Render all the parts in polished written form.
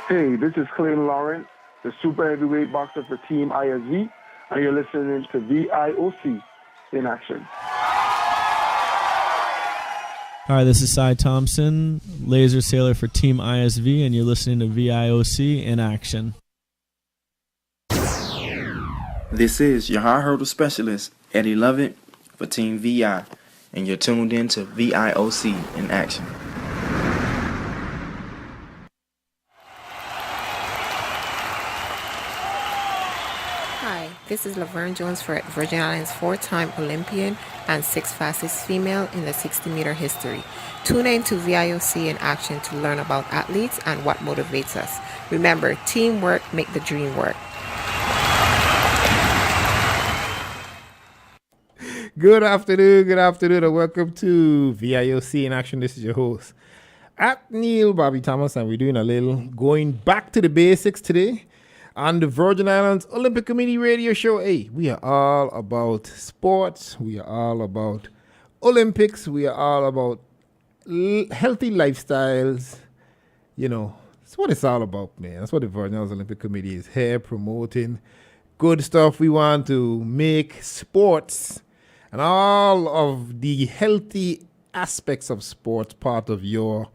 Hey, this is Clayton Lawrence, the super heavyweight boxer for Team ISV, and you're listening to VIOC in action. Hi, this is Cy Thompson, laser sailor for Team ISV, and you're listening to VIOC in action. This is your high hurdle specialist, Eddie Lovett, for Team VI, and you're tuned in to VIOC in action. Hi, this is Laverne Jones for Virgin Islands 4-time Olympian and 6th fastest female in the 60-meter history. Tune in to VIOC in action to learn about athletes and what motivates us. Remember, teamwork make the dream work. Good afternoon, and welcome to VIOC in action. This is your host, at Neil Bobby Thomas, and we're doing a little going back to the basics today on the Virgin Islands Olympic Committee radio show. Hey, we are all about sports. We are all about Olympics. We are all about healthy lifestyles. You know, that's what it's all about, man. That's what the Virgin Islands Olympic Committee is here promoting. Good stuff. We want to make sports and all of the healthy aspects of sports part of your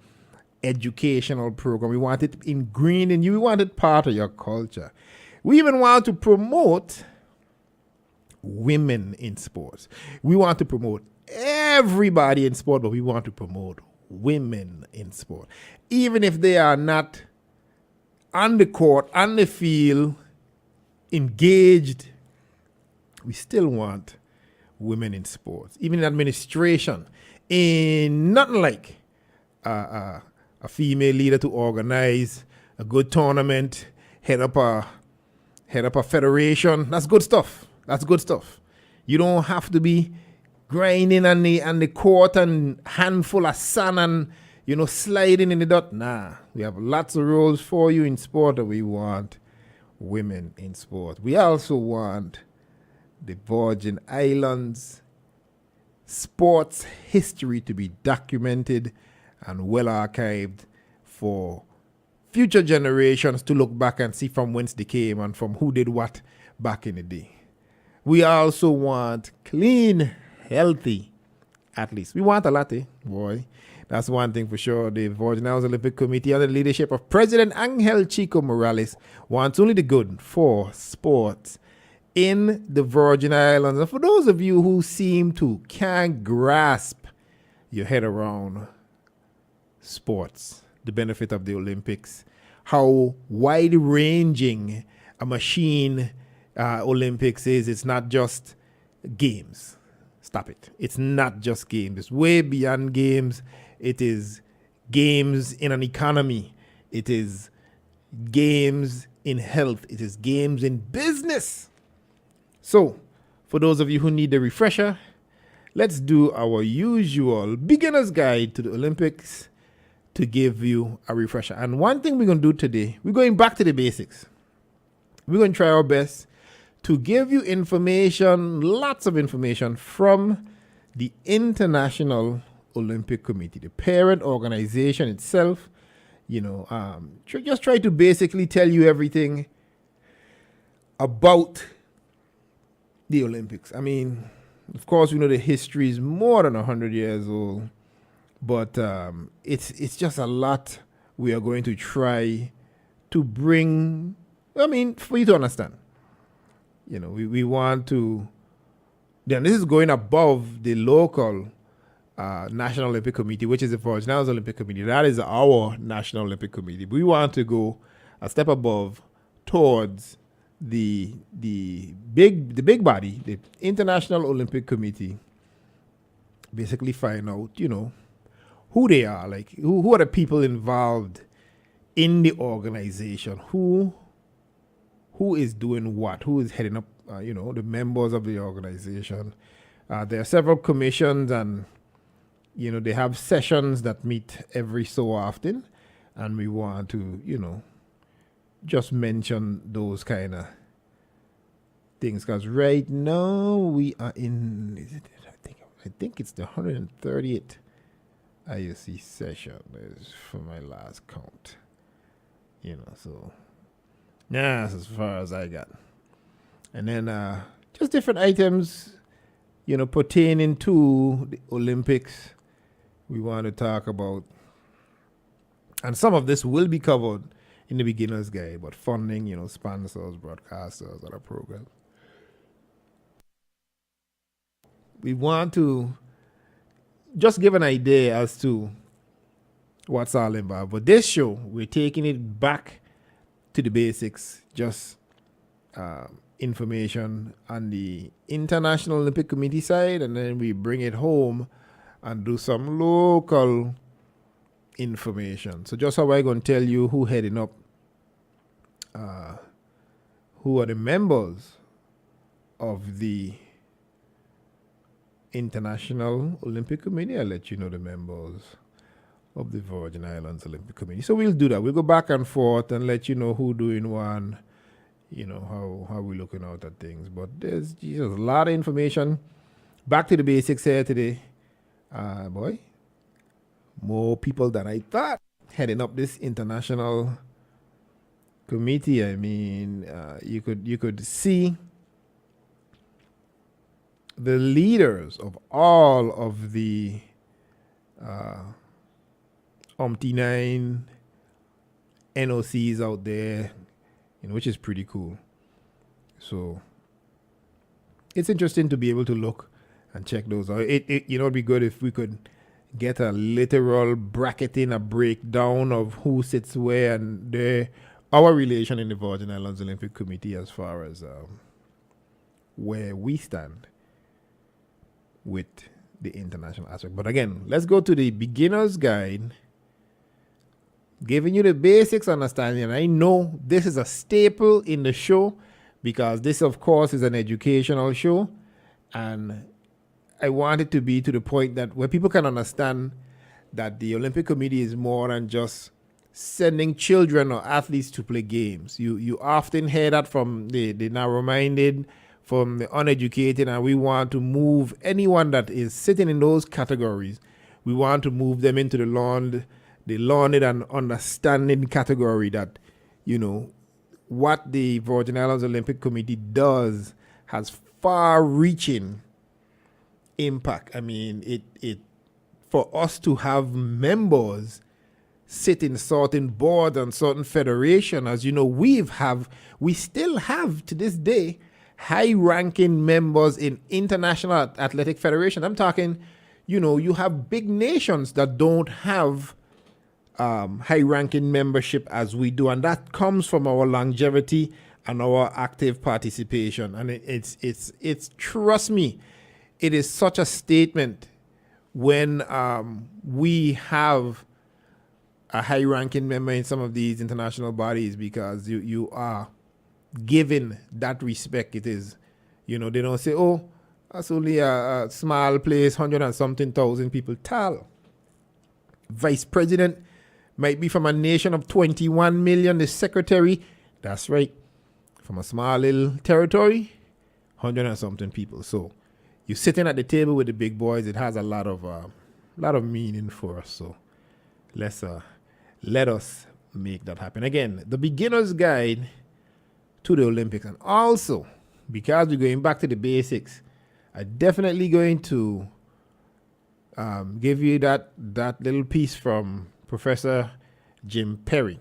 educational program. We want it ingrained in you. We want it part of your culture. We even want to promote women in sports. We want to promote everybody in sport, but we want to promote women in sport. Even if they are not on the court, on the field, engaged, we still want women in sports. Even in administration, in nothing like a female leader to organize a good tournament, head up a federation. That's good stuff. That's good stuff. You don't have to be grinding on the court and handful of sand and sliding in the dirt. Nah, we have lots of roles for you in sport, and we want women in sport. We also want the Virgin Islands sports history to be documented and well archived for future generations to look back and see from whence they came and from who did what back in the day. We also want clean, healthy athletes. We want a lot, boy. That's one thing for sure. The Virgin Islands Olympic Committee, under the leadership of President Angel Chico Morales, wants only the good for sports in the Virgin Islands. And for those of you who seem to can't grasp your head around sports, the benefit of the Olympics, how wide-ranging a machine Olympics is. It's not just games. Stop it. It's not just games. It's way beyond games. It is games in an economy. It is games in health. It is games in business. So, for those of you who need a refresher, let's do our usual beginner's guide to the Olympics to give you a refresher. And one thing we're going to do today, we're going back to the basics. We're going to try our best to give you information, lots of information from the International Olympic Committee, the parent organization itself. Just try to basically tell you everything about the Olympics. I mean, of course, we know the history is more than 100 years old, but it's just a lot we are going to try to bring, for you to understand. We want to, then this is going above the local National Olympic Committee, which is the Virgin Islands Olympic Committee. That is our National Olympic Committee. We want to go a step above towards the big body, the International Olympic Committee. Basically find out, who they are, like who are the people involved in the organization, who is doing what, who is heading up, the members of the organization. There are several commissions, and they have sessions that meet every so often, and we want to just mention those kind of things, because right now we are in, I think it's the 130th IOC session, is for my last count. So yeah, that's as far as I got. And then just different items, pertaining to the Olympics we want to talk about. And some of this will be covered in the beginner's guide, but funding, sponsors, broadcasters, other programs. We want to just give an idea as to what's all involved. But this show, we're taking it back to the basics, just information on the International Olympic Committee side, and then we bring it home and do some local information. So just how I'm going to tell you who heading up, who are the members of the International Olympic Committee. I'll let you know the members of the Virgin Islands Olympic Committee. So we'll do that. We'll go back and forth and let you know who doing one, how we're looking out at things. But there's just a lot of information. Back to the basics here today. More people than I thought heading up this international committee. I mean, you could see the leaders of all of the umpty-9 NOCs out there, which is pretty cool. So it's interesting to be able to look and check those out. It'd be good if we could get a literal bracketing, a breakdown of who sits where and our relation in the Virgin Islands Olympic Committee as far as where we stand with the international aspect. But again, let's go to the beginner's guide, giving you the basics understanding. And I know this is a staple in the show because this, of course, is an educational show. And I want it to be to the point that where people can understand that the Olympic Committee is more than just sending children or athletes to play games. You often hear that from the narrow-minded, from the uneducated, and we want to move anyone that is sitting in those categories. We want to move them into the learned and understanding category that, what the Virgin Islands Olympic Committee does has far-reaching impact. I mean, it for us to have members sit in certain boards and certain federation, as you know, we still have to this day high-ranking members in international athletic federation. I'm talking, you have big nations that don't have high-ranking membership as we do, and that comes from our longevity and our active participation. And it's trust me, it is such a statement when we have a high-ranking member in some of these international bodies, because you are given that respect. It is, they don't say, oh, that's only a small place, 100 and something thousand people. Tal, vice president might be from a nation of 21 million. The secretary, that's right, from a small little territory, 100 and something people. So you're sitting at the table with the big boys. It has a lot of meaning for us. So let us make that happen. Again, the beginner's guide to the Olympics. And also, because we're going back to the basics, I'm definitely going to give you that little piece from Professor Jim Perry.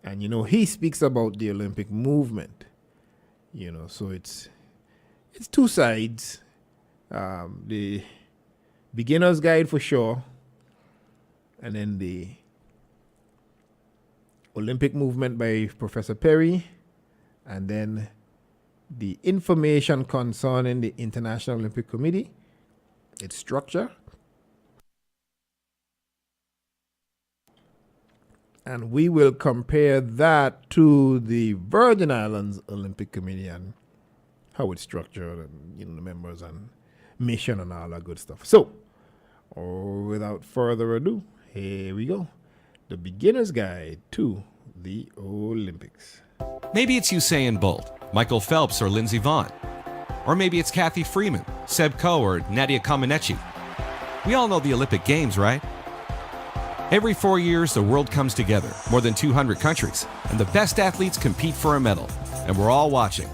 And, he speaks about the Olympic movement. So it's two sides. The beginner's guide for sure, and then the Olympic movement by Professor Perry, and then the information concerning the International Olympic Committee, its structure, and we will compare that to the Virgin Islands Olympic Committee and how it's structured, and the members and mission and all that good stuff. So, without further ado, here we go. The beginner's guide to the Olympics. Maybe it's Usain Bolt, Michael Phelps, or Lindsey Vonn. Or maybe it's Kathy Freeman, Seb Coe, or Nadia Comaneci. We all know the Olympic Games, right? Every 4 years, the world comes together, more than 200 countries, and the best athletes compete for a medal, and we're all watching.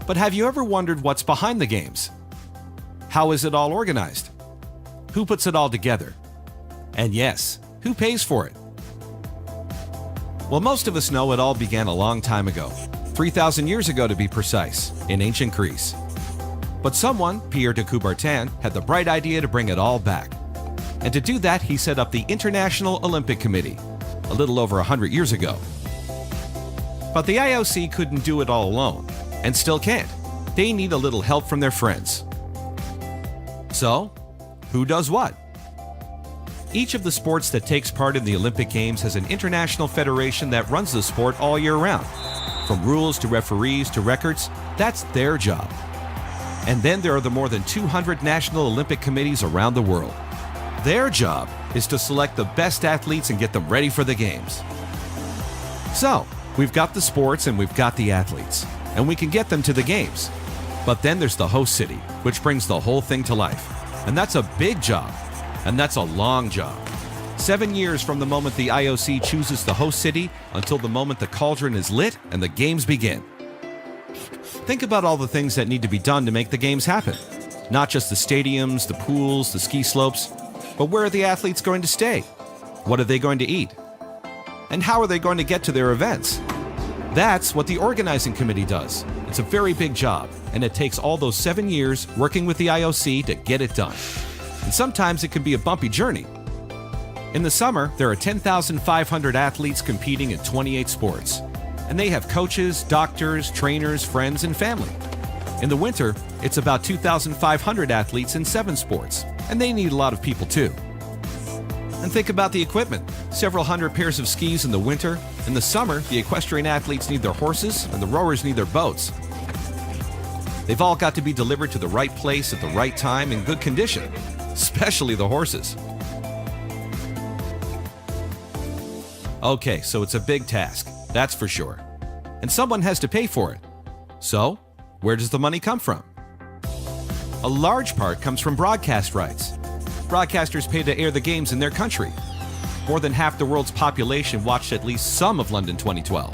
But have you ever wondered what's behind the games? How is it all organized? Who puts it all together? And yes, who pays for it? Well, most of us know it all began a long time ago, 3,000 years ago to be precise, in ancient Greece. But someone, Pierre de Coubertin, had the bright idea to bring it all back. And to do that, he set up the International Olympic Committee, a little over 100 years ago. But the IOC couldn't do it all alone, and still can't. They need a little help from their friends. So, who does what? Each of the sports that takes part in the Olympic Games has an international federation that runs the sport all year round. From rules to referees to records, that's their job. And then there are the more than 200 national Olympic committees around the world. Their job is to select the best athletes and get them ready for the Games. So, we've got the sports and we've got the athletes, and we can get them to the Games. But then there's the host city, which brings the whole thing to life. And that's a big job, and that's a long job. 7 years from the moment the IOC chooses the host city until the moment the cauldron is lit and the Games begin. Think about all the things that need to be done to make the Games happen. Not just the stadiums, the pools, the ski slopes, but where are the athletes going to stay? What are they going to eat? And how are they going to get to their events? That's what the organizing committee does. It's a very big job, and it takes all those 7 years working with the IOC to get it done. And sometimes it can be a bumpy journey. In the summer, there are 10,500 athletes competing in 28 sports. And they have coaches, doctors, trainers, friends, and family. In the winter, it's about 2,500 athletes in 7 sports, and they need a lot of people too. And think about the equipment. Several hundred pairs of skis in the winter. In the summer, the equestrian athletes need their horses, and the rowers need their boats. They've all got to be delivered to the right place at the right time in good condition, especially the horses. Okay, so it's a big task, that's for sure. And someone has to pay for it. So, where does the money come from? A large part comes from broadcast rights. Broadcasters pay to air the Games in their country. More than half the world's population watched at least some of London 2012.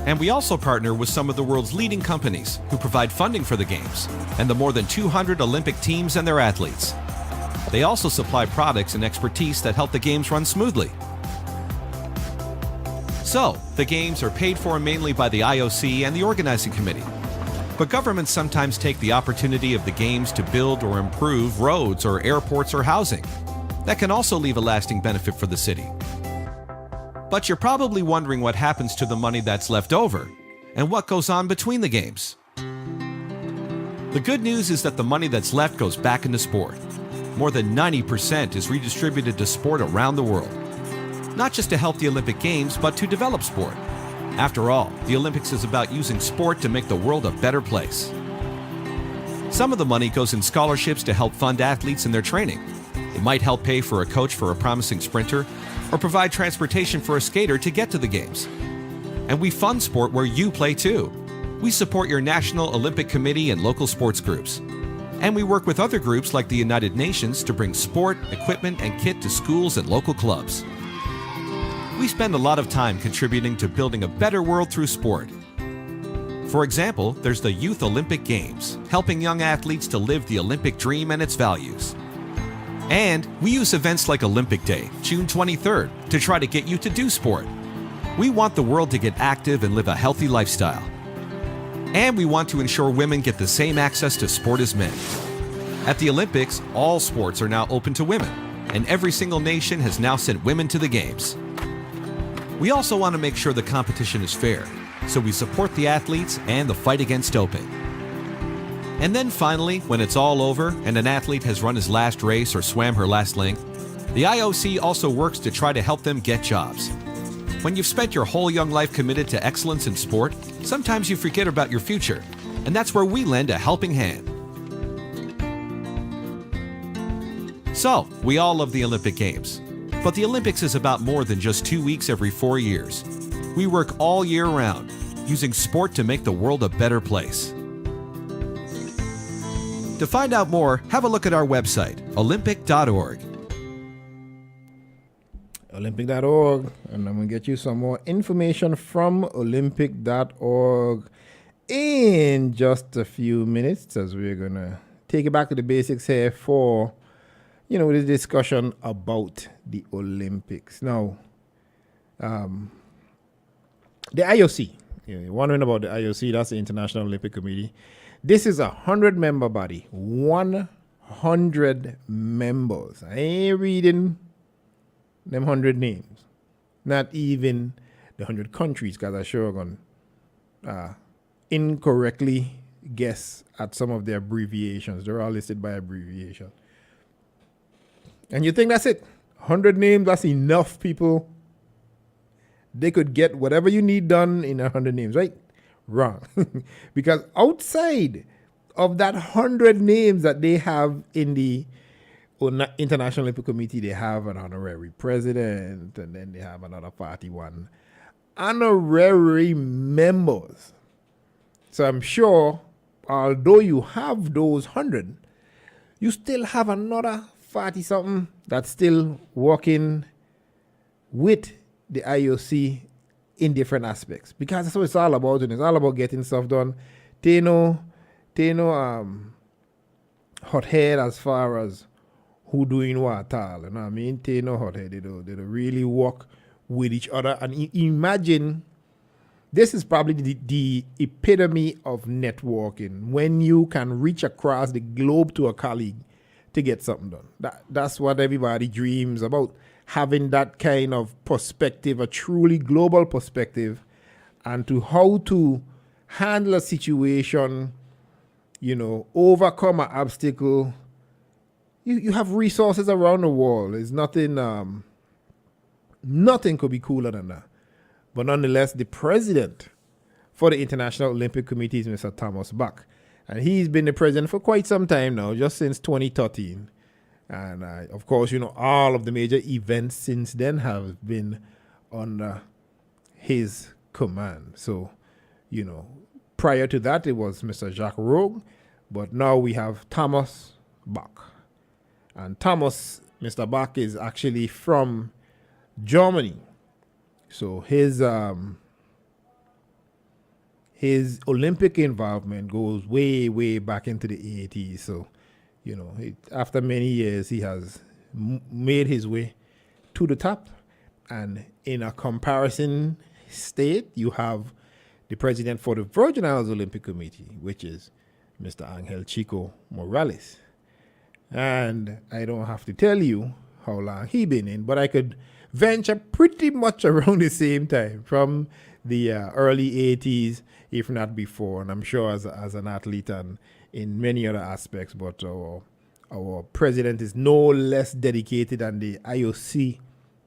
And we also partner with some of the world's leading companies who provide funding for the Games, and the more than 200 Olympic teams and their athletes. They also supply products and expertise that help the Games run smoothly. So, the Games are paid for mainly by the IOC and the organizing committee. But governments sometimes take the opportunity of the Games to build or improve roads or airports or housing. That can also leave a lasting benefit for the city. But you're probably wondering what happens to the money that's left over, and what goes on between the Games. The good news is that the money that's left goes back into sport. More than 90% is redistributed to sport around the world. Not just to help the Olympic Games, but to develop sport. After all, the Olympics is about using sport to make the world a better place. Some of the money goes in scholarships to help fund athletes in their training. It might help pay for a coach for a promising sprinter, or provide transportation for a skater to get to the Games. And we fund sport where you play too. We support your National Olympic Committee and local sports groups. And we work with other groups like the United Nations to bring sport, equipment, and kit to schools and local clubs. We spend a lot of time contributing to building a better world through sport. For example, there's the Youth Olympic Games, helping young athletes to live the Olympic dream and its values. And we use events like Olympic Day, June 23rd, to try to get you to do sport. We want the world to get active and live a healthy lifestyle. And we want to ensure women get the same access to sport as men. At the Olympics, all sports are now open to women, and every single nation has now sent women to the Games. We also want to make sure the competition is fair, so we support the athletes and the fight against doping. And then finally, when it's all over and an athlete has run his last race or swam her last length, the IOC also works to try to help them get jobs. When you've spent your whole young life committed to excellence in sport, sometimes you forget about your future, and that's where we lend a helping hand. So, we all love the Olympic Games. But the Olympics is about more than just 2 weeks every 4 years. We work all year round, using sport to make the world a better place. To find out more, have a look at our website, olympic.org. Olympic.org, and I'm going to get you some more information from Olympic.org in just a few minutes, as we're going to take it back to the basics here for, the discussion about the Olympics. Now, the IOC, you're wondering about the IOC, that's the International Olympic Committee. This is a 100-member body, 100 members. I ain't reading them 100 names, not even the 100 countries, because I'm sure I'm going to incorrectly guess at some of the abbreviations. They're all listed by abbreviation. And you think that's it? 100 names, that's enough people. They could get whatever you need done in 100 names, right? Wrong. Because outside of that 100 names that they have in the International Olympic Committee, they have an honorary president, and then they have another 41 honorary members. So I'm sure, although you have those 100, you still have another 40-something that's still working with the IOC in different aspects. Because that's what it's all about, and it's all about getting stuff done. They know hot head as far as who doing what all, you know what I mean? They know hot head. They don't really work with each other. And imagine, this is probably the epitome of networking, when you can reach across the globe to a colleague to get something done. That's what everybody dreams about, having that kind of perspective, a truly global perspective, and to how to handle a situation, overcome an obstacle. You have resources around the world. There's nothing could be cooler than that. But nonetheless, the president for the International Olympic Committee is Mr. Thomas Bach. And he's been the president for quite some time now, just since 2013. And of course, all of the major events since then have been under his command. So, prior to that, it was Mr. Jacques Rogue. But now we have Thomas Bach. And Mr. Bach is actually from Germany. So his Olympic involvement goes way, way back into the 80s. So, after many years, he has made his way to the top. And in a comparison state, you have the president for the Virgin Islands Olympic Committee, which is Mr. Angel Chico Morales. And I don't have to tell you how long he been in, but I could venture pretty much around the same time, from the early 80s, if not before. And I'm sure as an athlete and in many other aspects, but our president is no less dedicated than the IOC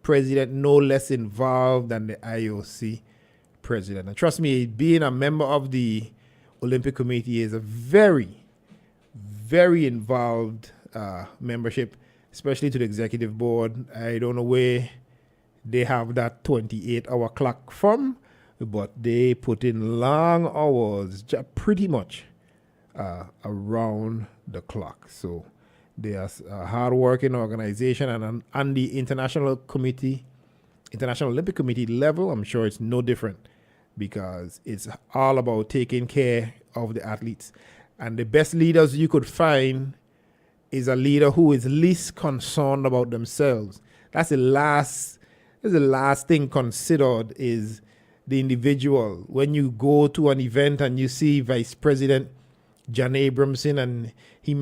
president, no less involved than the IOC president. And trust me, being a member of the Olympic Committee is a very, very involved membership, especially to the executive board. I don't know where they have that 28-hour clock from, but they put in long hours, pretty much around the clock. So they are a hard-working organization, and on the International Olympic Committee level, I'm sure it's no different, because it's all about taking care of the athletes. And the best leaders you could find is a leader who is least concerned about themselves. That's the last thing considered, is the individual. When you go to an event and you see Vice President John Abramson, and he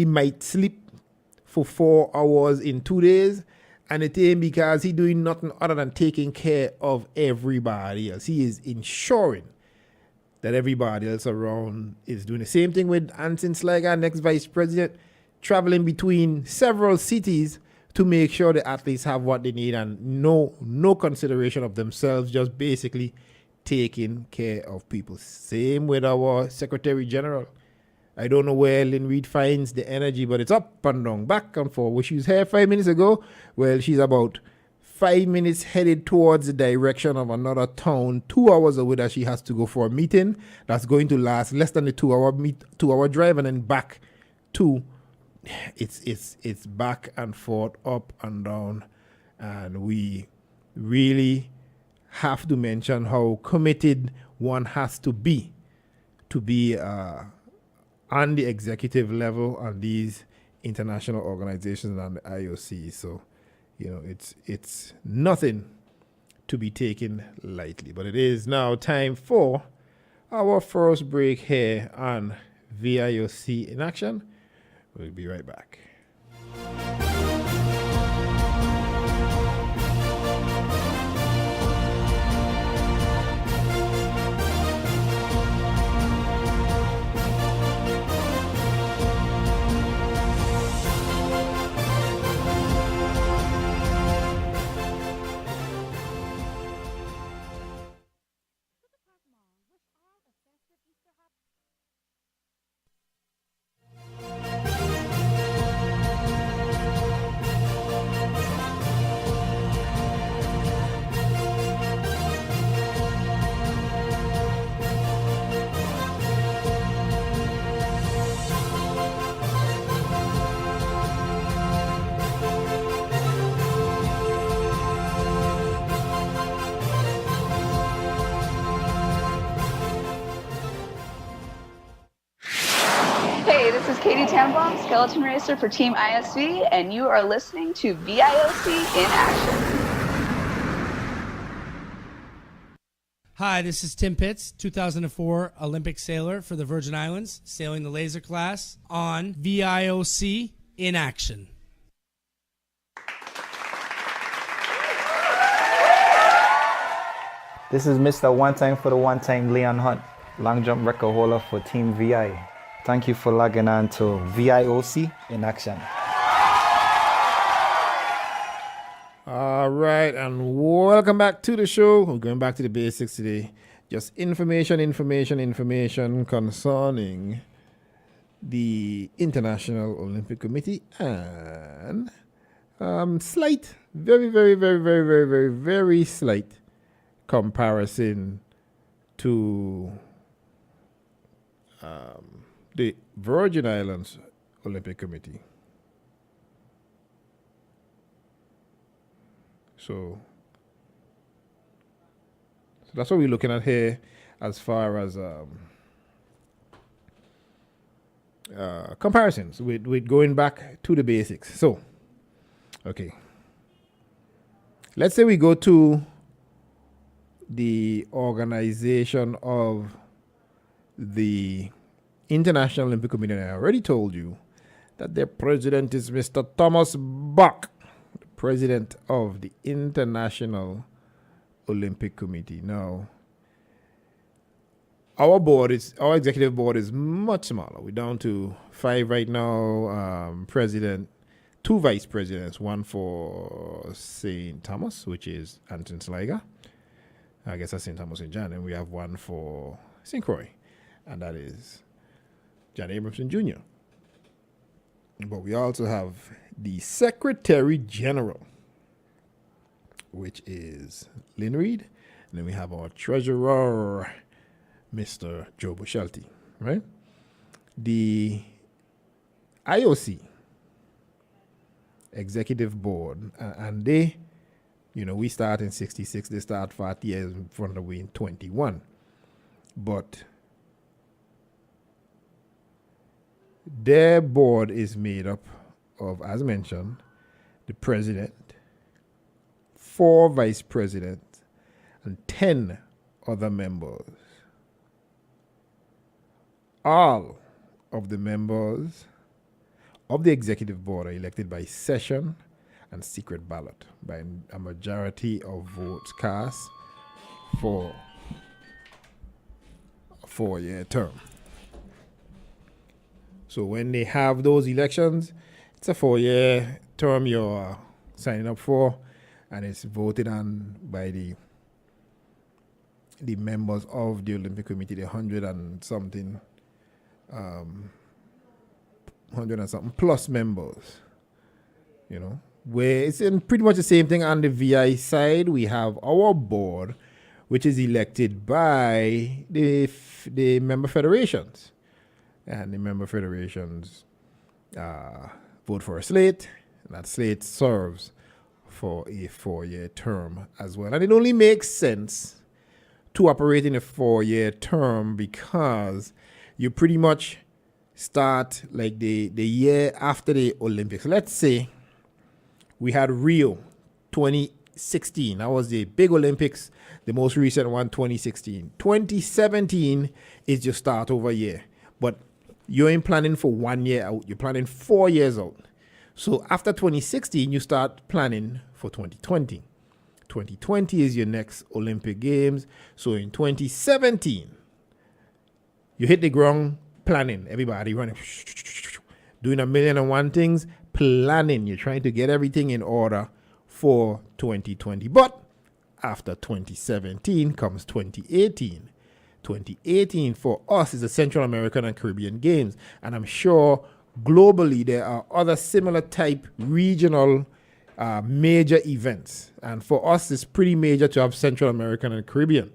might sleep for 4 hours in 2 days, and it ain't because he's doing nothing other than taking care of everybody else. He is ensuring that everybody else around is doing the same thing with Anson Slag, our next vice president, traveling between several cities to make sure the athletes have what they need, and no consideration of themselves, just basically taking care of people. Same with our Secretary General. I don't know where Lynn Reed finds the energy, but it's up and down, back and forth. Well, she was here 5 minutes ago. Well, she's about 5 minutes headed towards the direction of another town, 2 hours away, that she has to go for a meeting that's going to last less than the 2 hour drive, and then back to it's back and forth, up and down. And we really have to mention how committed one has to be on the executive level on these international organizations and the IOC. So, it's nothing to be taken lightly. But it is now time for our first break here on VIOC in Action. We'll be right back. Hey, this is Katie Tannenbaum, skeleton racer for Team ISV, and you are listening to VIOC in Action. Hi, this is Tim Pitts, 2004 Olympic sailor for the Virgin Islands, sailing the laser class on VIOC in Action. This is Mr. One Time for the One Time, Leon Hunt, long jump record holder for Team VI. Thank you for logging on to VIOC in Action. All right, and welcome back to the show. We're going back to the basics today. Just information concerning the International Olympic Committee and slight, very slight comparison to the Virgin Islands Olympic Committee. So that's what we're looking at here as far as comparisons with going back to the basics. So, okay. Let's say we go to the organization of the International Olympic Committee. And I already told you that their president is Mr. Thomas Bach, the president of the International Olympic Committee. Now, our executive board is much smaller. We're down to 5 right now. President, 2 vice presidents, one for St. Thomas, which is Anton Sliger. I guess that's St. Thomas and John. And we have one for St. Croix, and that is John Abramson Jr. But we also have the Secretary General, which is Lynn Reed. And then we have our Treasurer, Mr. Joe Bushalty, right? The IOC Executive Board, and they, we start in 66, they start 40 years in front of we in 21. But their board is made up of, as mentioned, the president, 4 vice presidents, and 10 other members. All of the members of the executive board are elected by session and secret ballot by a majority of votes cast for a 4-year term. So when they have those elections, it's a 4-year term you're signing up for, and it's voted on by the members of the Olympic Committee, the 100 and something plus members, where it's in pretty much the same thing. On the VI side, we have our board, which is elected by the member federations. And the member federations vote for a slate, and that slate serves for a 4-year term as well. And it only makes sense to operate in a 4-year term because you pretty much start like the year after the Olympics. Let's say we had Rio 2016. That was the big Olympics, the most recent one, 2016. 2017 is your start over year. But you ain't planning for 1 year out. You're planning 4 years out. So after 2016, you start planning for 2020. 2020 is your next Olympic Games. So in 2017, you hit the ground planning. Everybody running, doing 1,000,001 things, planning. You're trying to get everything in order for 2020. But after 2017 comes 2018. 2018 for us is the Central American and Caribbean Games. And I'm sure globally there are other similar type regional major events. And for us, it's pretty major to have Central American and Caribbean.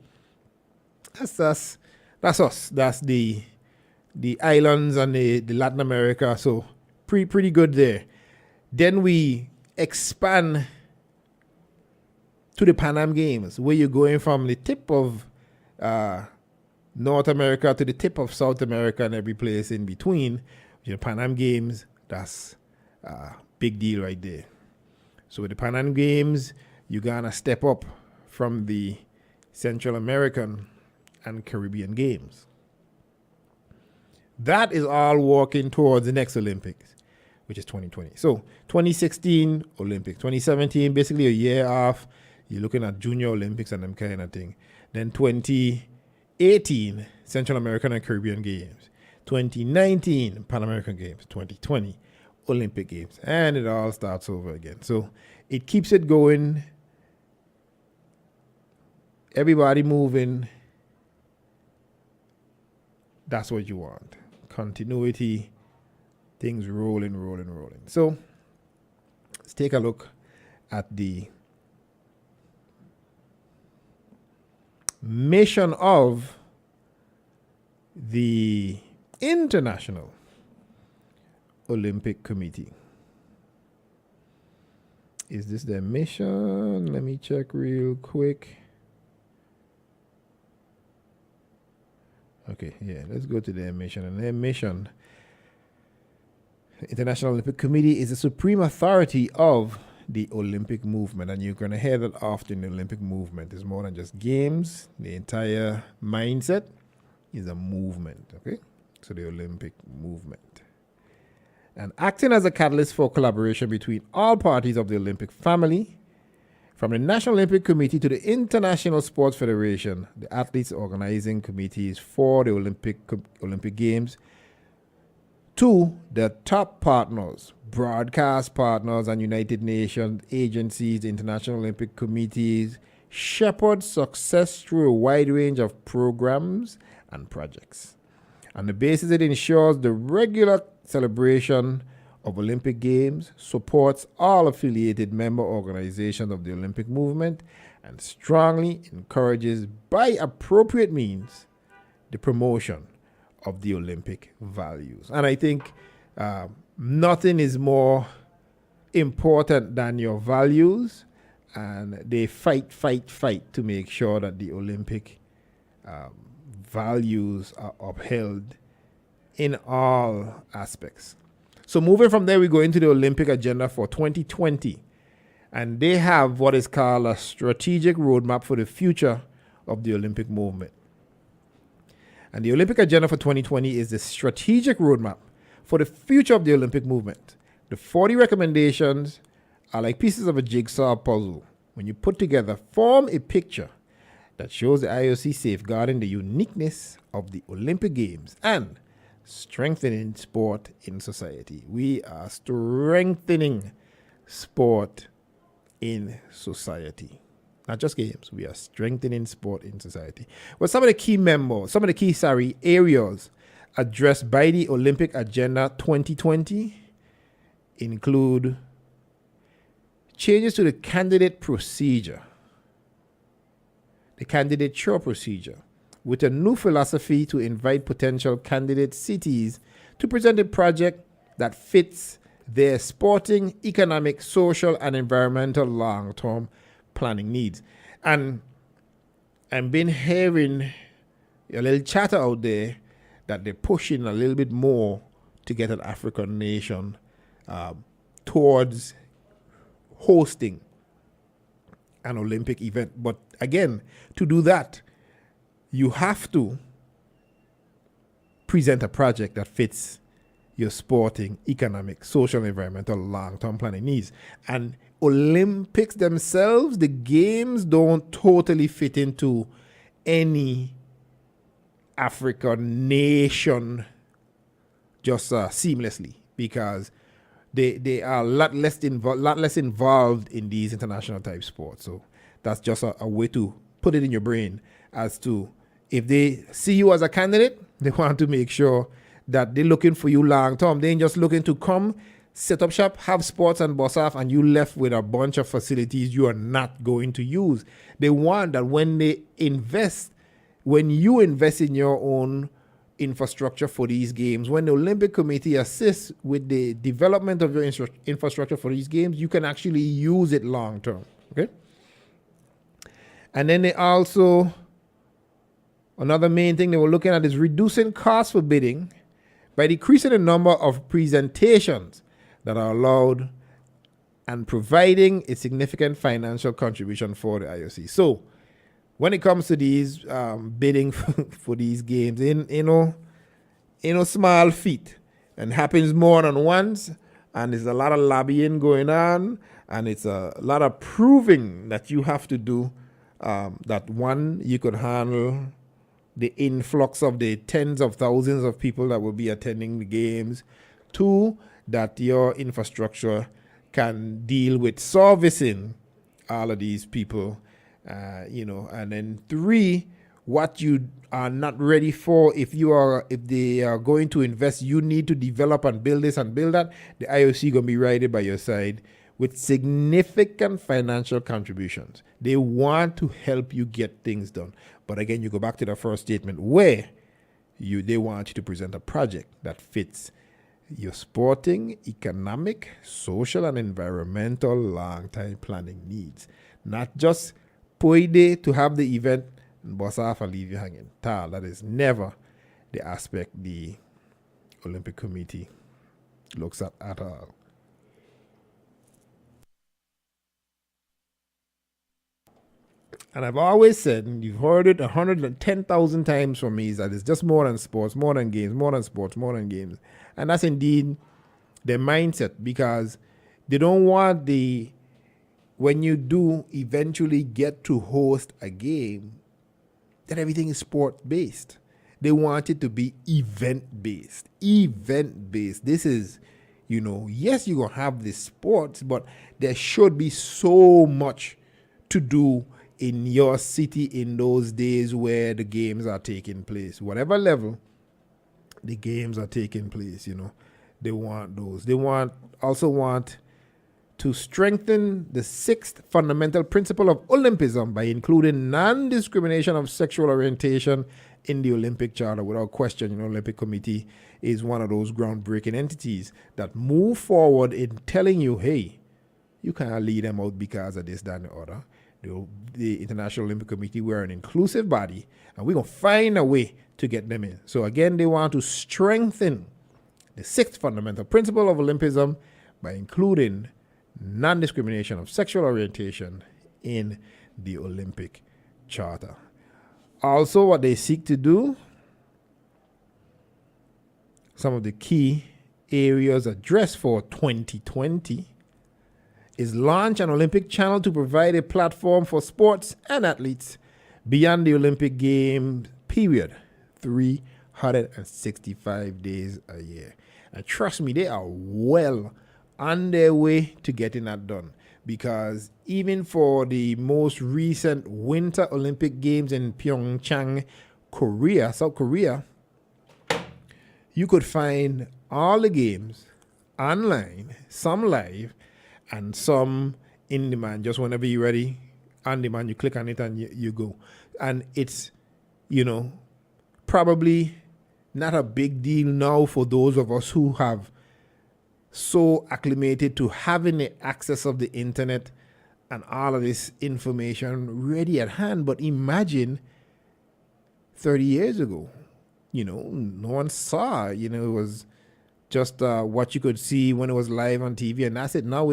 That's us. That's the islands and the Latin America. So pretty good there. Then we expand to the Pan Am Games, where you're going from the tip of North America to the tip of South America and every place in between. The Pan Am Games, that's a big deal right there. So with the Pan Am Games, you're going to step up from the Central American and Caribbean Games. That is all working towards the next Olympics, which is 2020. So 2016 Olympics, 2017, basically a year off. You're looking at Junior Olympics and them kind of thing. Then 2018, Central American and Caribbean Games. 2019, Pan American Games. 2020, Olympic Games. And it all starts over again. So it keeps it going. Everybody moving. That's what you want. Continuity. Things rolling. So let's take a look at the mission of the International Olympic Committee. Is this their mission? Let me check real quick. Okay, yeah, let's go to their mission. And their mission, the International Olympic Committee, is the supreme authority of the Olympic movement. And you're going to hear that often. The Olympic movement is more than just games. The entire mindset is a movement, okay? So the Olympic movement. And acting as a catalyst for collaboration between all parties of the Olympic family, from the National Olympic Committee to the International Sports Federation, the athletes organizing committees for the Olympic Games, to the top partners, broadcast partners and United Nations agencies, international Olympic committees, shepherd success through a wide range of programs and projects. On the basis, it ensures the regular celebration of Olympic Games, supports all affiliated member organizations of the Olympic movement, and strongly encourages, by appropriate means, the promotion of the Olympic values. And I think nothing is more important than your values, and they fight to make sure that the Olympic values are upheld in all aspects. So moving from there, we go into the Olympic agenda for 2020. And they have what is called a strategic roadmap for the future of the Olympic movement. And the Olympic agenda for 2020 is the strategic roadmap for the future of the Olympic movement. The 40 recommendations are like pieces of a jigsaw puzzle. When you put together, form a picture that shows the IOC safeguarding the uniqueness of the Olympic Games and strengthening sport in society. We are strengthening sport in society. Not just games, we are strengthening sport in society. Well, some of the key areas addressed by the Olympic Agenda 2020 include changes to the candidate procedure, the candidature procedure, with a new philosophy to invite potential candidate cities to present a project that fits their sporting, economic, social, and environmental long-term planning needs. And I've been hearing a little chatter out there that they're pushing a little bit more to get an African nation towards hosting an Olympic event. But again, to do that, you have to present a project that fits your sporting, economic, social, environmental, long-term planning needs. And Olympics themselves, the games don't totally fit into any African nation just seamlessly, because they are a lot less involved in these international type sports. So that's just a way to put it in your brain as to, if they see you as a candidate, they want to make sure that they're looking for you long term. They ain't just looking to come, set up shop, have sports and bus off, and you left with a bunch of facilities you are not going to use. They want that when you invest in your own infrastructure for these games, when the Olympic Committee assists with the development of your infrastructure for these games, you can actually use it long term. Okay? And then they also, another main thing they were looking at is reducing costs for bidding by decreasing the number of presentations that are allowed and providing a significant financial contribution for the IOC. So when it comes to these bidding for these games, in small feat, and happens more than once, and there's a lot of lobbying going on, and it's a lot of proving that you have to do, that one, you could handle the influx of the tens of thousands of people that will be attending the games. Two, that your infrastructure can deal with servicing all of these people, and then three, what you are not ready for, if they are going to invest, you need to develop and build this and build that. The IOC gonna be right by your side with significant financial contributions. They want to help you get things done. But again, you go back to the first statement where they want you to present a project that fits your sporting, economic, social, and environmental long-term planning needs. Not just put there to have the event and bust off and leave you hanging. That is never the aspect the Olympic Committee looks at all. And I've always said, and you've heard it 110,000 times from me, is that it's just more than sports, more than games, more than sports, more than games. And that's indeed their mindset, because they don't want when you do eventually get to host a game, that everything is sport-based. They want it to be event-based. Event-based. This is, yes, you're going to have the sports, but there should be so much to do in your city in those days where the games are taking place. Whatever level the games are taking place, they want those. They also want to strengthen the sixth fundamental principle of Olympism by including non-discrimination of sexual orientation in the Olympic Charter. Without question, Olympic Committee is one of those groundbreaking entities that move forward in telling you, hey, you can't lead them out because of this, that, and the other. The International Olympic Committee, we're an inclusive body, and we're going to find a way to get them in. So again, they want to strengthen the sixth fundamental principle of Olympism by including non-discrimination of sexual orientation in the Olympic Charter. Also, what they seek to do, some of the key areas addressed for 2020, is launch an Olympic channel to provide a platform for sports and athletes beyond the Olympic Games period, 365 days a year. And trust me, they are well on their way to getting that done, because even for the most recent Winter Olympic Games in Pyeongchang, South Korea, you could find all the games online, some live, and some in demand. Just whenever you're ready, on demand, you click on it and you go. And it's, probably not a big deal now for those of us who have so acclimated to having the access of the internet and all of this information ready at hand. But imagine 30 years ago, no one saw, it was just what you could see when it was live on TV. And that's it. Now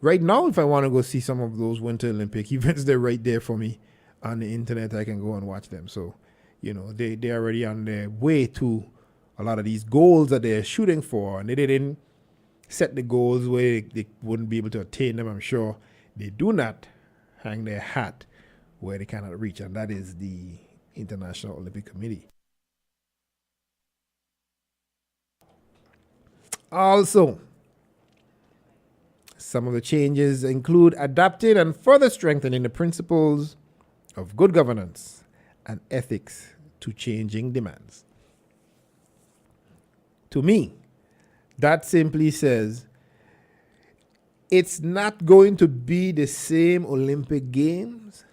right now, if I want to go see some of those Winter Olympic events, they're right there for me on the internet. I can go and watch them. So, they're already on their way to a lot of these goals that they're shooting for. And they didn't set the goals where they wouldn't be able to attain them. I'm sure they do not hang their hat where they cannot reach, and that is the International Olympic Committee. Also, some of the changes include adapting and further strengthening the principles of good governance and ethics to changing demands. To me, that simply says it's not going to be the same Olympic Games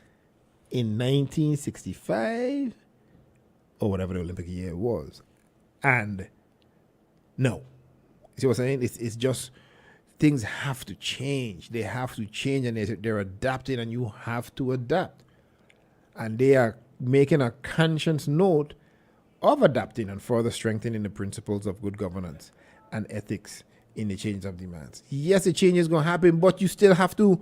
in 1965 or whatever the Olympic year was. And no. See what I'm saying? It's just things have to change. They have to change, and they're adapting, and you have to adapt. And they are making a conscious note of adapting and further strengthening the principles of good governance and ethics in the change of demands. Yes, the change is going to happen, but you still have to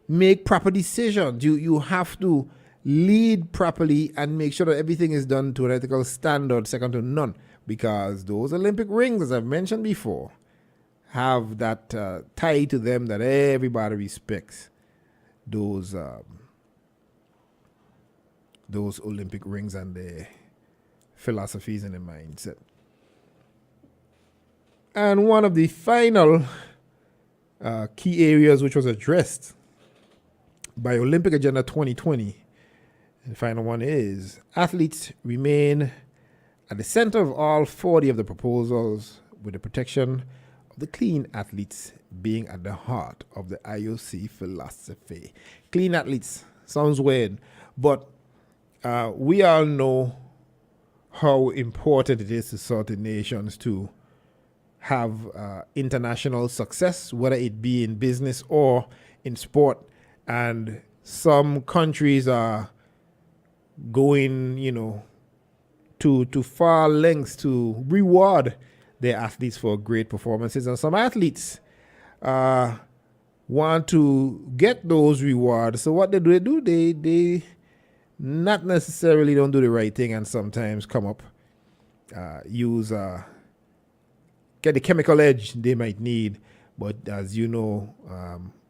make proper decisions. You have to lead properly and make sure that everything is done to an ethical standard second to none, because those Olympic rings, as I've mentioned before, have that tie to them that everybody respects those Olympic rings and their philosophies and their mindset. And one of the final key areas which was addressed by Olympic Agenda 2020, the final one is athletes remain at the center of all 40 of the proposals, with the protection of the clean athletes being at the heart of the IOC philosophy. Clean athletes sounds weird, but we all know how important it is to certain nations to have international success, whether it be in business or in sport. And some countries are going, to far lengths to reward their athletes for great performances. And some athletes want to get those rewards. So what they do, they not necessarily don't do the right thing, and sometimes come up, get the chemical edge they might need. But as you know,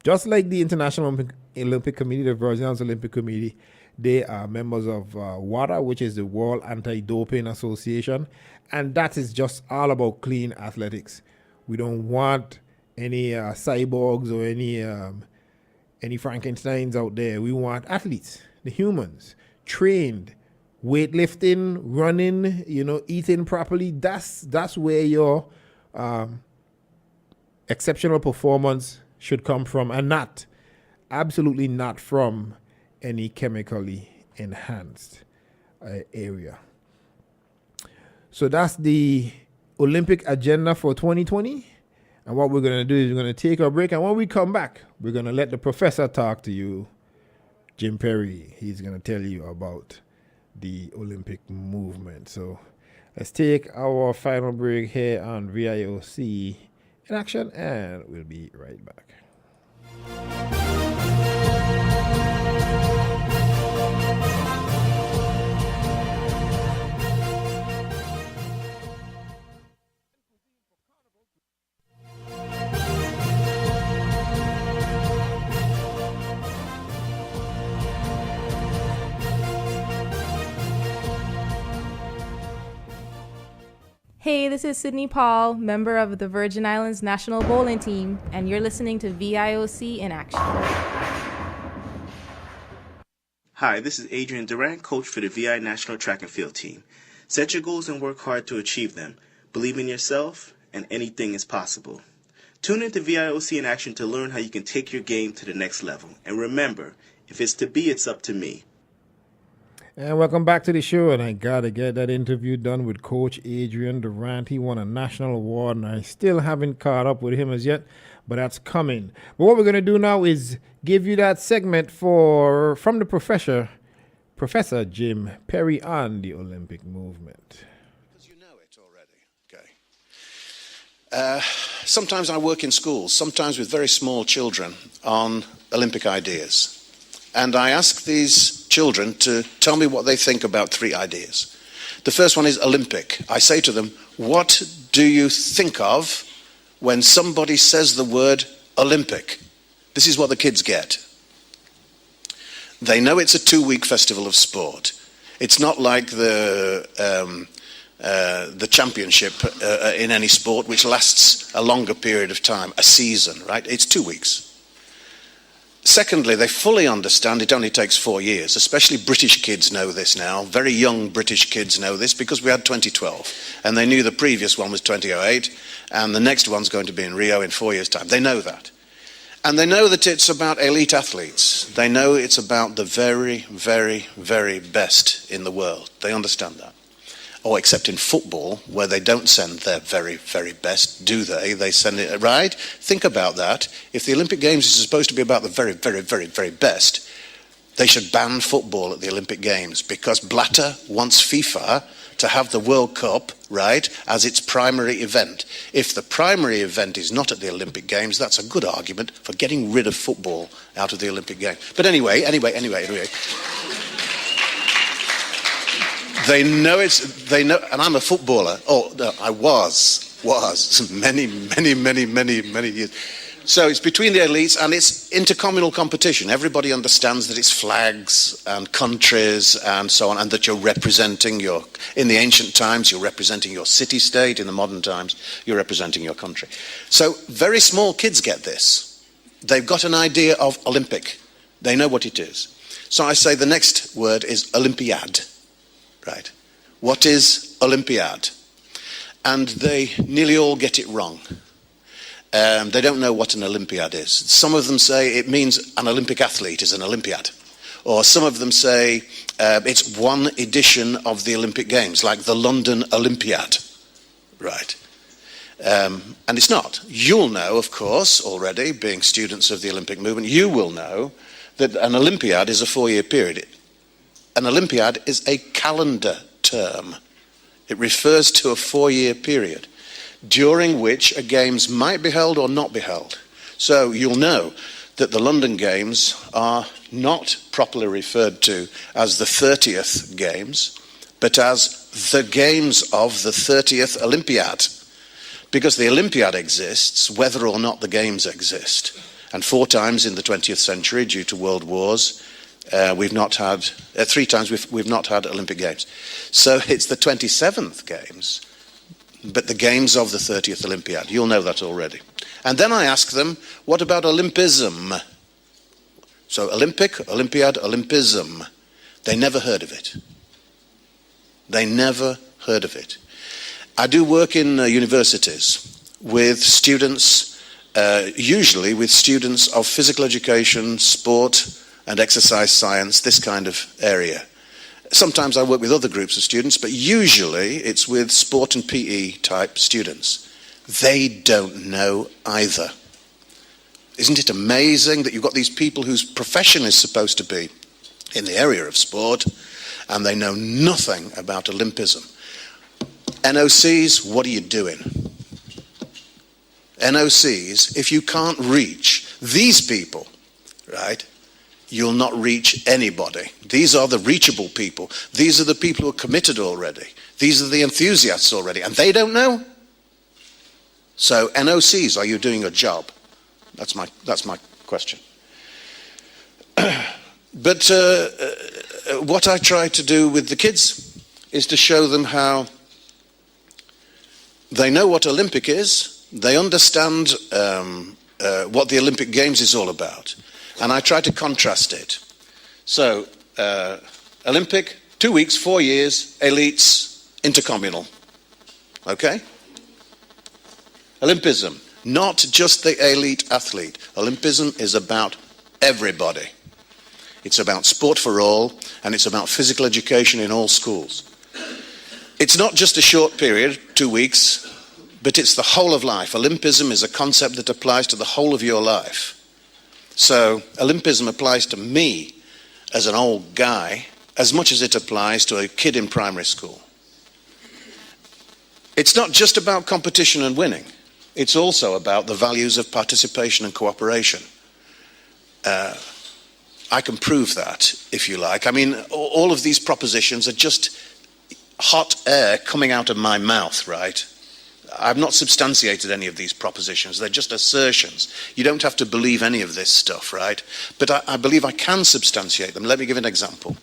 just like the International Olympic Committee, the Virgin Islands Olympic Committee, they are members of WADA, which is the World Anti-Doping Association, and that is just all about clean athletics. We don't want any cyborgs or any Frankensteins out there. We want athletes, the humans, trained, weightlifting, running, eating properly. That's where your exceptional performance should come from, and absolutely not from any chemically enhanced area. So that's the Olympic agenda for 2020. And what we're going to do is we're going to take a break. And when we come back, we're going to let the professor talk to you, Jim Perry. He's going to tell you about the Olympic movement. So let's take our final break here on VIOC in action, and we'll be right back. Hey, this is Sydney Paul, member of the Virgin Islands National Bowling Team, and you're listening to VIOC in action. Hi, this is Adrian Durant, coach for the VI National Track and Field Team. Set your goals and work hard to achieve them. Believe in yourself, and anything is possible. Tune into VIOC in action to learn how you can take your game to the next level. And remember, if it's to be, it's up to me. And welcome back to the show. And I got to get that interview done with Coach Adrian Durant. He won a national award, and I still haven't caught up with him as yet, but that's coming. But what we're going to do now is give you that segment from the Professor Jim Perry on the Olympic movement. Because you know it already, okay? Sometimes I work in schools, sometimes with very small children, on Olympic ideas. And I ask these children to tell me what they think about 3 ideas. The first one is Olympic. I say to them, what do you think of when somebody says the word Olympic? This is what the kids get. They know it's a 2-week festival of sport. It's not like the championship in any sport, which lasts a longer period of time, a season, right? It's 2 weeks. Secondly, they fully understand it only takes 4 years. Especially British kids know this now. Very young British kids know this because we had 2012. And they knew the previous one was 2008. And the next one's going to be in Rio in 4 years' time. They know that. And they know that it's about elite athletes. They know it's about the very, very, very best in the world. They understand that. Or except in football, where they don't send their very, very best, do they? They send it, right? Think about that. If the Olympic Games is supposed to be about the very, very, very, very best, they should ban football at the Olympic Games, because Blatter wants FIFA to have the World Cup, right, as its primary event. If the primary event is not at the Olympic Games, that's a good argument for getting rid of football out of the Olympic Games. But anyway. They know, and I'm a footballer. Oh, no, I was many years. So it's between the elites, and it's intercommunal competition. Everybody understands that it's flags and countries and so on, and that you're representing in the ancient times, you're representing your city-state. In the modern times, you're representing your country. So very small kids get this. They've got an idea of Olympic. They know what it is. So I say the next word is Olympiad. Right. What is Olympiad? And they nearly all get it wrong. They don't know what an Olympiad is. Some of them say it means an Olympic athlete is an Olympiad. Or some of them say it's one edition of the Olympic Games, like the London Olympiad. Right. And it's not. You'll know, of course, already, being students of the Olympic movement, you will know that an Olympiad is a 4-year period. An Olympiad is a calendar term. It refers to a 4-year period during which a Games might be held or not be held. So you'll know that the London Games are not properly referred to as the 30th Games, but as the Games of the 30th Olympiad, because the Olympiad exists whether or not the Games exist. And 4 times in the 20th century, due to world wars, we've not had 3 times we've not had Olympic Games. So it's the 27th Games, but the Games of the 30th Olympiad. You'll know that already. And then I ask them, what about Olympism? So Olympic, Olympiad, Olympism. They never heard of it. They never heard of it. I do work in universities with students, usually with students of physical education, sport, and exercise science, this kind of area. Sometimes I work with other groups of students, but usually it's with sport and PE type students. They don't know either. Isn't it amazing that you've got these people whose profession is supposed to be in the area of sport, and they know nothing about Olympism? NOCs, what are you doing? NOCs, if you can't reach these people, right, you'll not reach anybody. These are the reachable people. These are the people who are committed already. These are the enthusiasts already, and they don't know. So NOCs, are you doing your job? That's my question. But what I try to do with the kids is to show them how they know what Olympic is. They understand what the Olympic Games is all about. And I try to contrast it. So, Olympic, 2 weeks, 4 years, elites, intercommunal. Okay? Olympism, not just the elite athlete. Olympism is about everybody. It's about sport for all, and it's about physical education in all schools. It's not just a short period, 2 weeks, but it's the whole of life. Olympism is a concept that applies to the whole of your life. So Olympism applies to me as an old guy as much as it applies to a kid in primary school. It's not just about competition and winning. It's also about the values of participation and cooperation. I can prove that, if you like. I mean, all of these propositions are just hot air coming out of my mouth, right? I've not substantiated any of these propositions. They're just assertions. You don't have to believe any of this stuff, right? But I believe I can substantiate them. Let me give an example.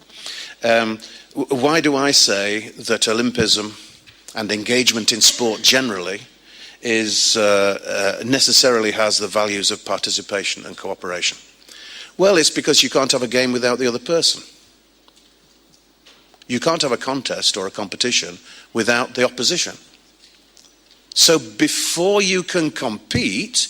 Why do I say that Olympism and engagement in sport generally is necessarily has the values of participation and cooperation? Well, it's because you can't have a game without the other person. You can't have a contest or a competition without the opposition. So before you can compete,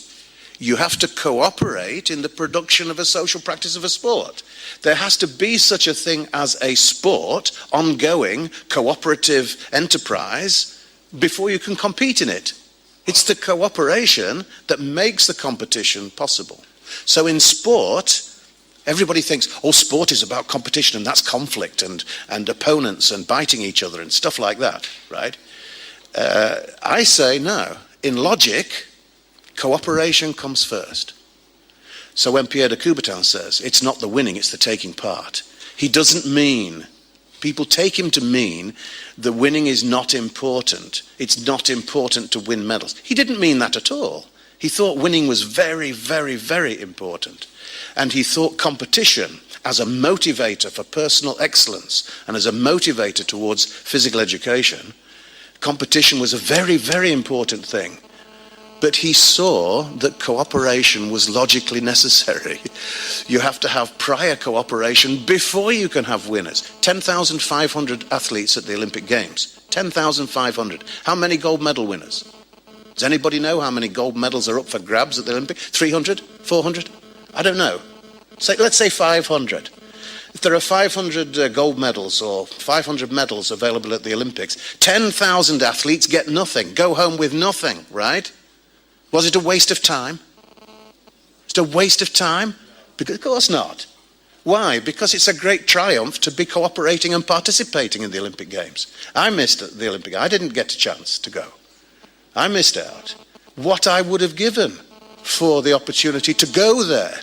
you have to cooperate in the production of a social practice of a sport. There has to be such a thing as a sport, ongoing, cooperative enterprise, before you can compete in it. It's the cooperation that makes the competition possible. So in sport, everybody thinks, oh, sport is about competition, and that's conflict and opponents and biting each other and stuff like that, right? I say no. In logic, cooperation comes first. So when Pierre de Coubertin says, it's not the winning, it's the taking part, he doesn't mean, people take him to mean the winning is not important. It's not important to win medals. He didn't mean that at all. He thought winning was very, very, very important. And he thought competition as a motivator for personal excellence and as a motivator towards physical education, competition was a very, very important thing. But he saw that cooperation was logically necessary. You have to have prior cooperation before you can have winners. 10,500 athletes at the Olympic Games. 10,500. How many gold medal winners? Does anybody know how many gold medals are up for grabs at the Olympics? 300? 400? I don't know. Let's say 500. If there are 500 gold medals or 500 medals available at the Olympics, 10,000 athletes get nothing, go home with nothing, right? Was it a waste of time? It's a waste of time? Because, of course not. Why? Because it's a great triumph to be cooperating and participating in the Olympic Games. I missed the Olympic Games. I didn't get a chance to go. I missed out. What I would have given for the opportunity to go there.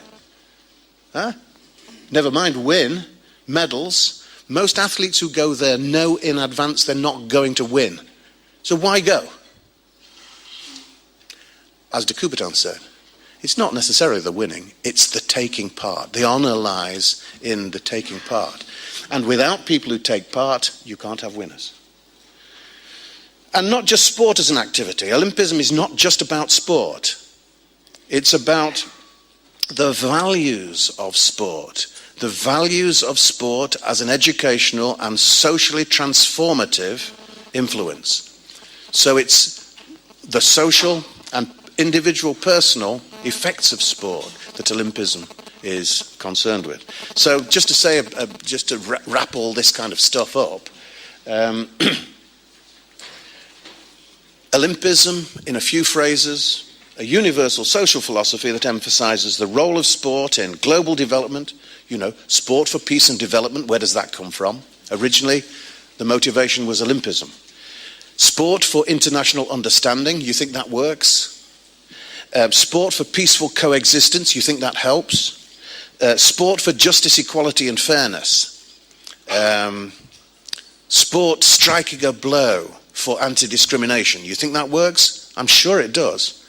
Huh? Never mind win, medals. Most athletes who go there know in advance they're not going to win. So why go? As de Coubertin said, it's not necessarily the winning, it's the taking part. The honor lies in the taking part. And without people who take part, you can't have winners. And not just sport as an activity. Olympism is not just about sport. It's about the values of sport. The values of sport as an educational and socially transformative influence. So it's the social and individual personal effects of sport that Olympism is concerned with. So just to say, just to wrap all this kind of stuff up, Olympism, in a few phrases, a universal social philosophy that emphasizes the role of sport in global development. You know, sport for peace and development, where does that come from? Originally, the motivation was Olympism. Sport for international understanding, you think that works? Sport for peaceful coexistence, you think that helps? Sport for justice, equality and fairness. Sport striking a blow for anti-discrimination, you think that works? I'm sure it does.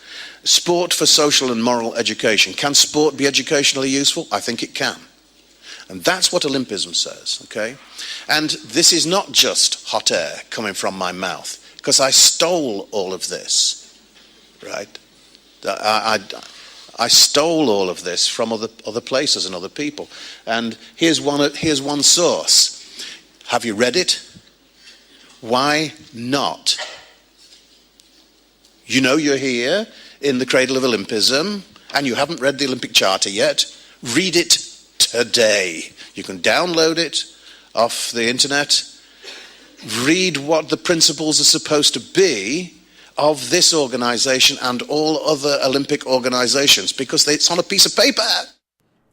Sport for social and moral education. Can sport be educationally useful? I think it can. And that's what Olympism says, okay? And this is not just hot air coming from my mouth, because I stole all of this, right? I stole all of this from other places and other people. And here's one source. Have you read it? Why not? You know you're here in the cradle of Olympism, and you haven't read the Olympic Charter yet. Read it today. You can download it off the internet, read what the principles are supposed to be of this organization and all other Olympic organizations, because it's on a piece of paper.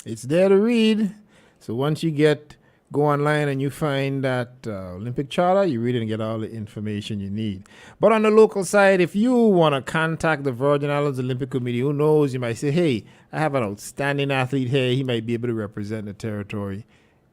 It's there to read. So once you go online and you find that Olympic Charter, you read it and get all the information you need. But on the local side, if you want to contact the Virgin Islands Olympic Committee, who knows, you might say, hey, I have an outstanding athlete here. He might be able to represent the territory.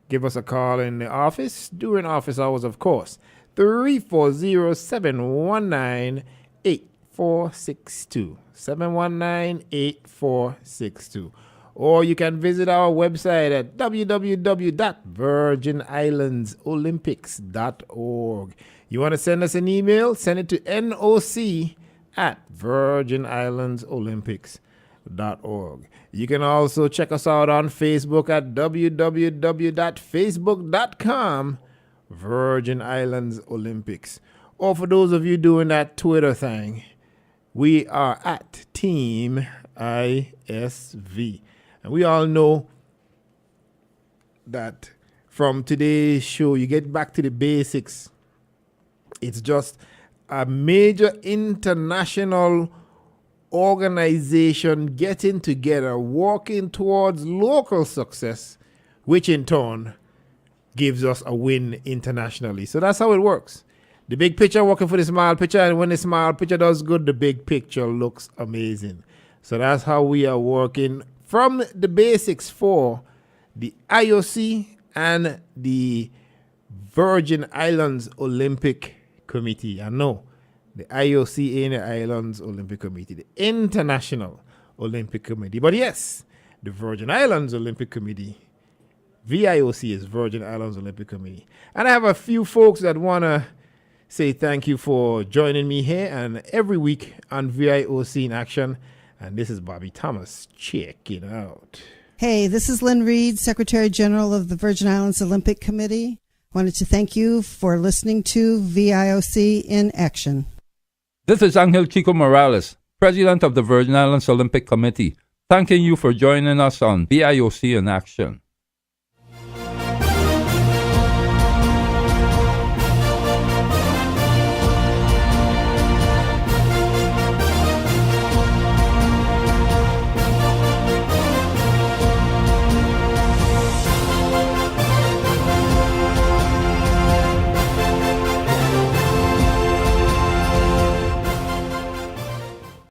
Give us a call in the office, during office hours, of course. 340-719-8462. 719-8462. Or you can visit our website at www.virginislandsolympics.org. You want to send us an email? Send it to noc@virginislandsolympics.org. You can also check us out on Facebook at www.facebook.com/Virgin Islands Olympics. Or for those of you doing that Twitter thing, we are at Team ISV. And we all know that from today's show, you get back to the basics. It's just a major international organization getting together, working towards local success, which in turn gives us a win internationally. So that's how it works. The big picture working for the small picture, and when the small picture does good, the big picture looks amazing. So that's how we are working from the basics for the IOC and the Virgin Islands Olympic Committee. I know the IOC and the Islands Olympic Committee, the International Olympic Committee. But yes, the Virgin Islands Olympic Committee, VIOC is Virgin Islands Olympic Committee. And I have a few folks that want to say thank you for joining me here and every week on VIOC in Action. And this is Bobby Thomas. Check it out. Hey, this is Lynn Reed, Secretary General of the Virgin Islands Olympic Committee. Wanted to thank you for listening to VIOC in Action. This is Angel Chico Morales, President of the Virgin Islands Olympic Committee, thanking you for joining us on VIOC in Action.